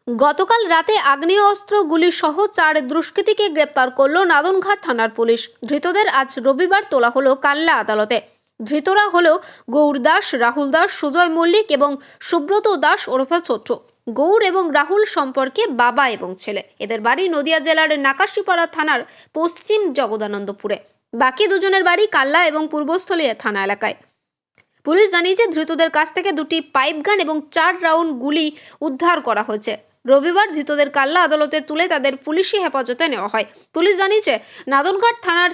গতকাল রাতে আগ্নেয়াস্ত্র গুলি সহ 4 দুষ্কৃতীকে গ্রেপ্তার করল নাদনঘাট থানার পুলিশ। ধৃতদের আজ রবিবার তোলা হলো কাল্লা আদালতে। ধৃতরা হলো গৌর দাস, রাহুল দাস, সুজয় মল্লিক এবং সুব্রত দাস ওরফে ছোট্ট। গৌর এবং রাহুল সম্পর্কে বাবা এবং ছেলে। এদের বাড়ি নদিয়া জেলার নাকাশিপাড়া থানার পশ্চিম জগদানন্দপুরে। বাকি দুজনের বাড়ি কাল্লা এবং পূর্বস্থলী থানা এলাকায়। পুলিশ জানিয়েছে ধৃতদের কাছ থেকে 2টি পাইপ গান এবং 4 রাউন্ড গুলি উদ্ধার করা হয়েছে। রবিবার ধৃতদের কাল্লা আদালতে তুলে তাদের পুলিশি হেফাজতে নেওয়া হয়। পুলিশ জানিয়েছে নাদনঘাট থানার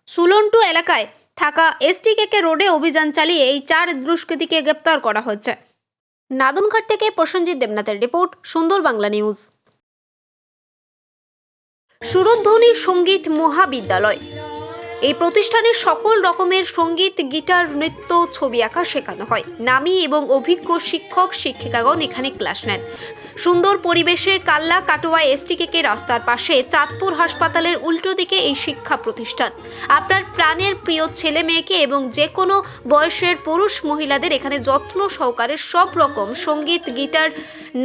সুলন্টু এলাকায় থাকা এসটিকেকে রোডে অভিযান চালিয়ে এই 4 দুষ্কৃতীকে গ্রেপ্তার করা হয়েছে। নাদনঘাট থেকে প্রসেনজিৎ দেবনাথের রিপোর্ট, সুন্দর বাংলা নিউজ। সুরধ্বনি সঙ্গীত মহাবিদ্যালয় এই প্রতিষ্ঠানে সকল রকমের সঙ্গীত, গিটার, নৃত্য, ছবি আঁকা শেখানো হয়। নামী এবং অভিজ্ঞ শিক্ষক শিক্ষিকাগণ এখানে ক্লাস নেন। সুন্দর পরিবেশে কাল্লা কাটোয়া এসটিকে রাস্তার পাশে চাঁদপুর হাসপাতালের উল্টো দিকে এই শিক্ষা প্রতিষ্ঠান। আপনার প্রাণের প্রিয় ছেলে মেয়েকে এবং যে কোনো বয়সের পুরুষ মহিলাদের এখানে যত্ন সহকারে সব রকম সঙ্গীত, গিটার,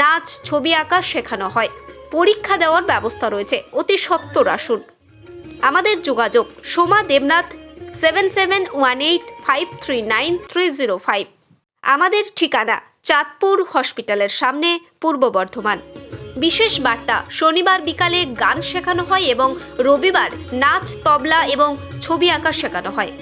নাচ, ছবি আঁকা শেখানো হয়। পরীক্ষা দেওয়ার ব্যবস্থা রয়েছে। অতি সত্বর আসুন। আমাদের যোগাযোগ সোমা দেবনাথ 7718539305। আমাদের ঠিকানা চাঁদপুর হসপিটালের সামনে, পূর্ব বর্ধমান। বিশেষ বার্তা, শনিবার বিকালে গান শেখানো হয় এবং রবিবার নাচ, তবলা এবং ছবি আঁকা শেখানো হয়।